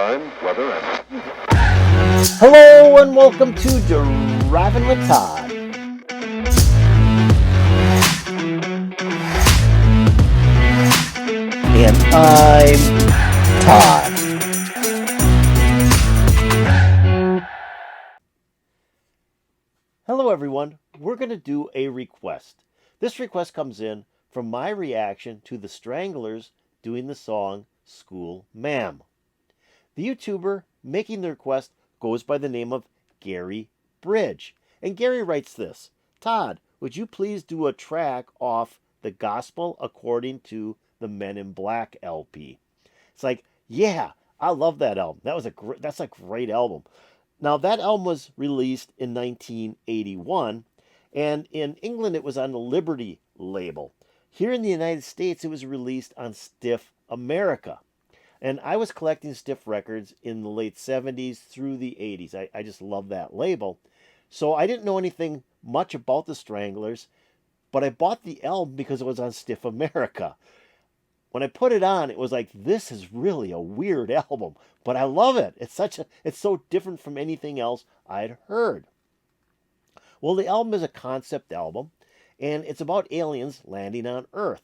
time, weather, and... Hello and welcome to Driving with Todd. And I'm Todd. Hello everyone. We're going to do a request. This request comes in from my reaction to the Stranglers doing the song School Ma'am. The YouTuber making the request goes by the name of Gary Bridge. And Gary writes this: Todd, would you please do a track off the Gospel According to the Meninblack LP? It's like, yeah, I love that album. That's a great album. Now that album was released in 1981, and in England it was on the Liberty label. Here in the United States it was released on Stiff America. And I was collecting Stiff records in the late 70s through the 80s. I just love that label. So I didn't know anything much about the Stranglers, but I bought the album because it was on Stiff America. When I put it on, it was like, this is really a weird album, but I love it. It's so different from anything else I'd heard. Well, the album is a concept album, and it's about aliens landing on Earth.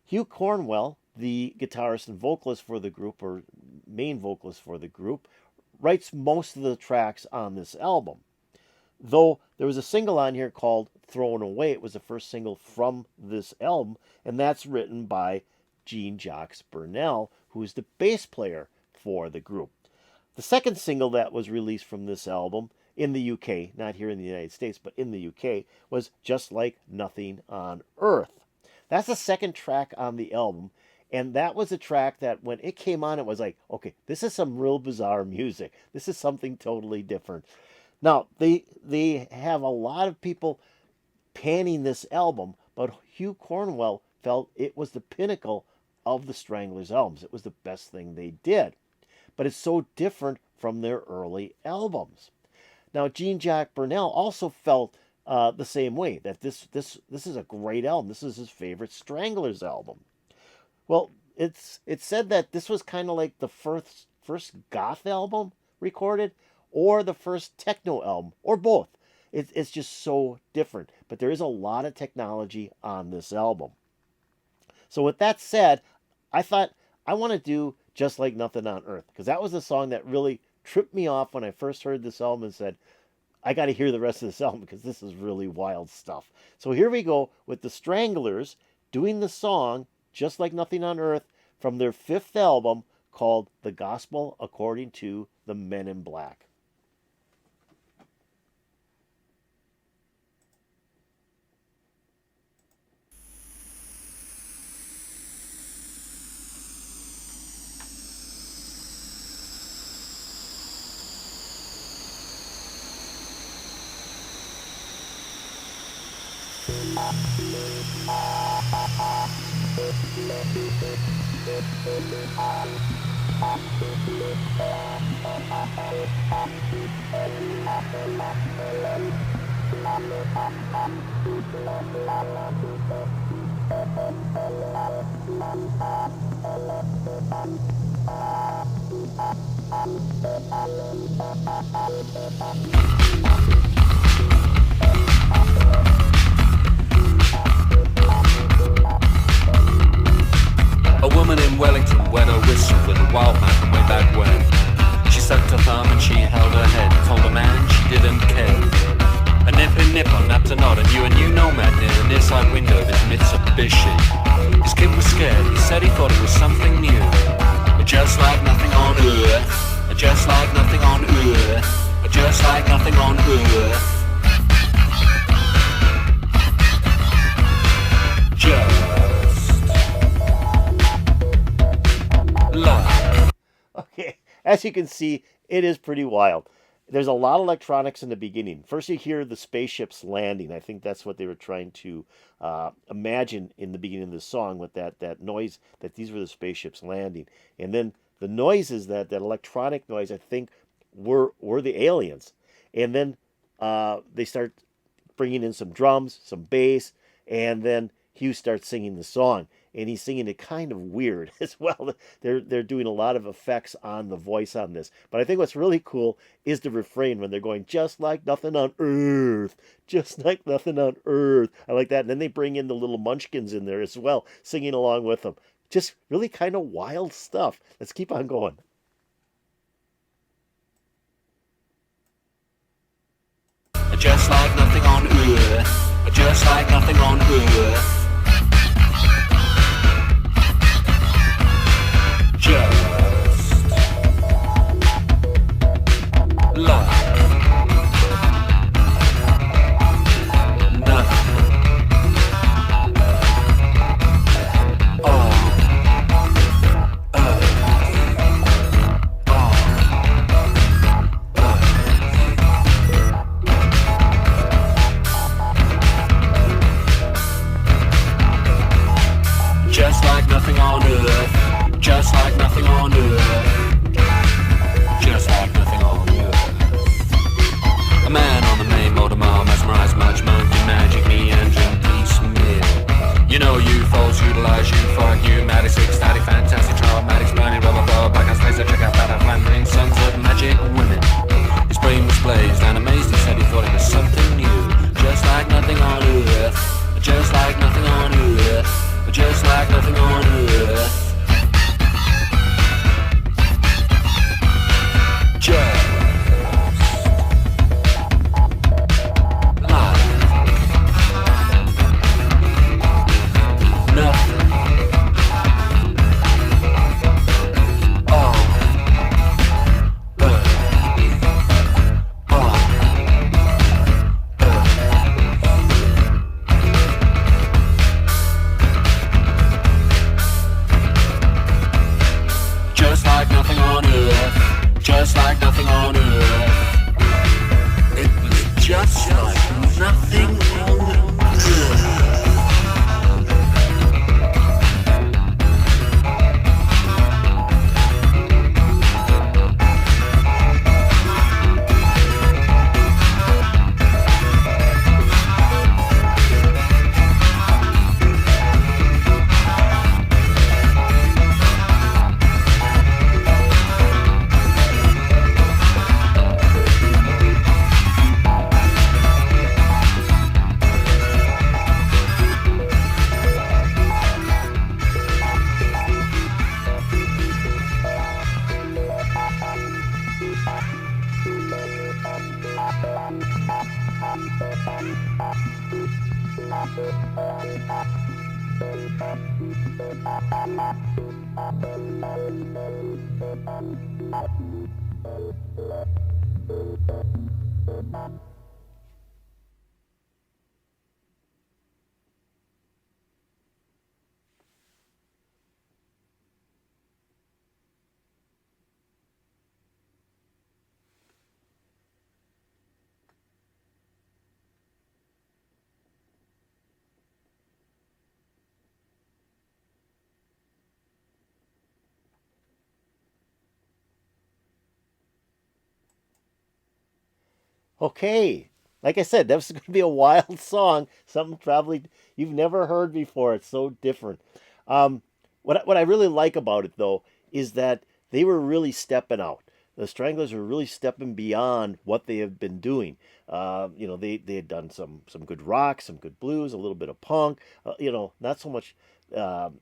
Hugh Cornwell, the guitarist and vocalist for the group, or main vocalist for the group, writes most of the tracks on this album. Though there was a single on here called Thrown Away. It was the first single from this album, and that's written by Jean-Jacques Burnel, who is the bass player for the group. The second single that was released from this album in the UK, not here in the United States, but in the UK, was Just Like Nothing on Earth. That's the second track on the album, and that was a track that when it came on, it was like, okay, this is some real bizarre music. This is something totally different. Now, they have a lot of people panning this album, but Hugh Cornwell felt it was the pinnacle of the Stranglers albums. It was the best thing they did. But it's so different from their early albums. Now, Jean-Jacques Burnel also felt the same way, that this is a great album. This is his favorite Stranglers album. Well, it's said that this was kind of like the first goth album recorded, or the first techno album, or both. It's just so different. But there is a lot of technology on this album. So with that said, I thought I want to do Just Like Nothing on Earth, because that was the song that really tripped me off when I first heard this album and said, I got to hear the rest of this album because this is really wild stuff. So here we go with the Stranglers doing the song Just Like Nothing on Earth from their fifth album called The Gospel According to the Meninblack. A woman in Wellington wet her whistle with a wild man way back when. She sucked her thumb and she held her head, told a man she didn't care. A nip on napped a nod, and you nomad near the near side window of his Mitsubishi. His kid was scared, he said he thought it was something new. Just like nothing on earth, just like nothing on earth, just like nothing on earth. Okay, as you can see, it is pretty wild. There's a lot of electronics in the beginning. First, you hear the spaceships landing. I think that's what they were trying to imagine in the beginning of the song, with that noise, that these were the spaceships landing. And then the noises, that electronic noise, I think, were the aliens. And then they start bringing in some drums, some bass, and then Hugh starts singing the song. and he's singing it kind of weird as well. They're doing a lot of effects on the voice on this. But I think what's really cool is the refrain when they're going, just like nothing on earth, just like nothing on earth. I like that. And then they bring in the little munchkins in there as well, singing along with them. Just really kind of wild stuff. Let's keep on going. Just like nothing on earth, just like nothing on earth. Just like nothing on earth, just like nothing on earth, just like nothing on earth. A man on the main motor mile, mesmerized much monkey magic, me engine piecemeal. You know UFOs utilize euphoric, pneumatic, static, fantastic, traumatic, burning rubber ball, back on space, check out that flammering sons of magic women. His brain was blazed and amazed, he said he thought it was something new, just like nothing on earth, just like nothing on earth. Just like nothing on earth. Just like nothing on earth. Just like nothing on earth, just like nothing on earth. It was just like nothing on earth. Okay, like I said, that was going to be a wild song, something probably you've never heard before. It's so different. What I really like about it though is that they were really stepping out. The Stranglers were really stepping beyond what they have been doing. They had done some good rock, some good blues, a little bit of punk. Not so much. The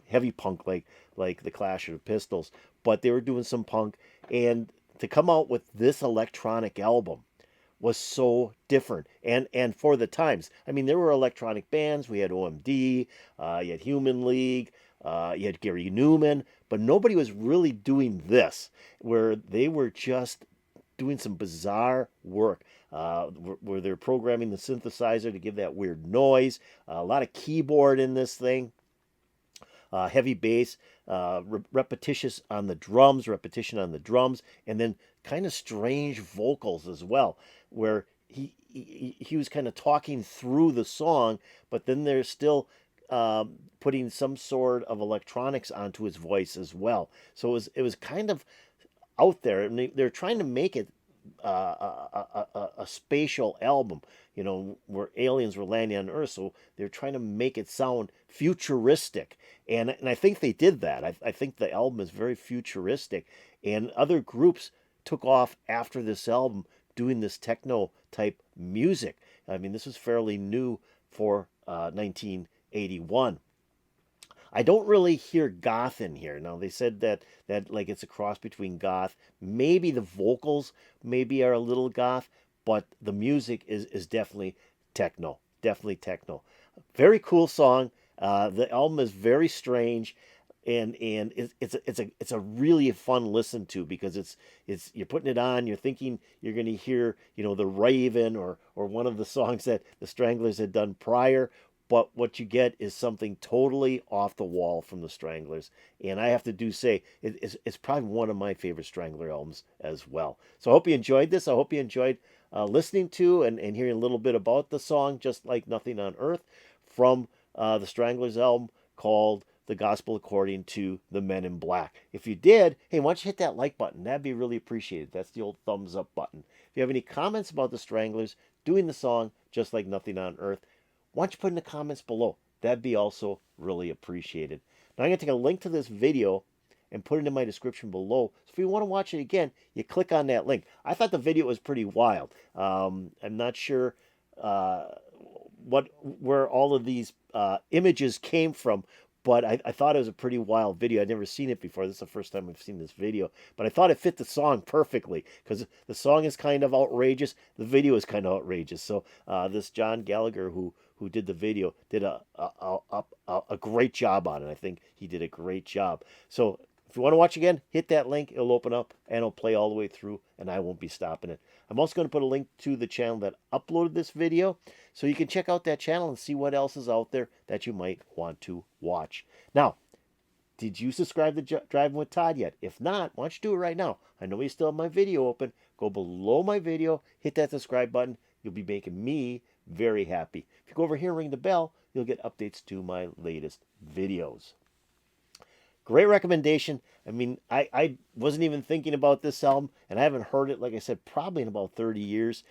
heavy punk like the Clash of the Pistols, but they were doing some punk, and to come out with this electronic album was so different and for the times. I mean, there were electronic bands. We had OMD, you had Human League, you had Gary Newman, but nobody was really doing this, where they were just doing some bizarre work. Where they're programming the synthesizer to give that weird noise, a lot of keyboard in this thing, heavy bass, repetitious on the drums, repetition on the drums, and then kind of strange vocals as well, where he was kind of talking through the song, but then there's still putting some sort of electronics onto his voice as well. So it was kind of out there, and they're trying to make it a spatial album, where aliens were landing on Earth. So they're trying to make it sound futuristic, and I think they did that. I think the album is very futuristic, and other groups took off after this album doing this techno type music. I mean, this was fairly new for 1981. I don't really hear goth in here. Now they said that like it's a cross between goth. Maybe the vocals maybe are a little goth, but the music is definitely techno. Definitely techno. Very cool song. The album is very strange, and it's a really fun listen to, because it's you're putting it on, you're thinking you're going to hear the Raven or one of the songs that the Stranglers had done prior, but what you get is something totally off the wall from the Stranglers. And I have to say, it's probably one of my favorite Strangler albums as well. So I hope you enjoyed this. I hope you enjoyed listening to and hearing a little bit about the song, Just Like Nothing on Earth, from the Stranglers album called The Gospel According to the Men in Black. If you did, hey, why don't you hit that like button? That'd be really appreciated. That's the old thumbs up button. If you have any comments about the Stranglers doing the song Just Like Nothing on Earth, why don't you put in the comments below? That'd be also really appreciated. Now I'm going to take a link to this video and put it in my description below. So if you want to watch it again, you click on that link. I thought the video was pretty wild. I'm not sure where all of these images came from, but I thought it was a pretty wild video. I'd never seen it before. This is the first time I've seen this video. But I thought it fit the song perfectly, because the song is kind of outrageous. The video is kind of outrageous. So this John Gallagher, who did the video, did a great job on it. I think he did a great job. So if you want to watch again, hit that link. It'll open up and it'll play all the way through, and I won't be stopping it. I'm also going to put a link to the channel that uploaded this video, so you can check out that channel and see what else is out there that you might want to watch. Now, did you subscribe to Driving with Todd yet? If not, why don't you do it right now? I know you still have my video open. Go below my video, hit that subscribe button. You'll be making me very happy. If you go over here and ring the bell, you'll get updates to my latest videos. Great recommendation. I mean, I wasn't even thinking about this album, and I haven't heard it, like I said, probably in about 30 years.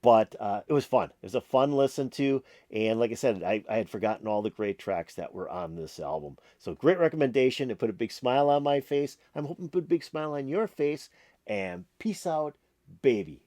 But it was fun. It was a fun listen to. And like I said, I had forgotten all the great tracks that were on this album. So great recommendation. It put a big smile on my face. I'm hoping to put a big smile on your face. And peace out, baby.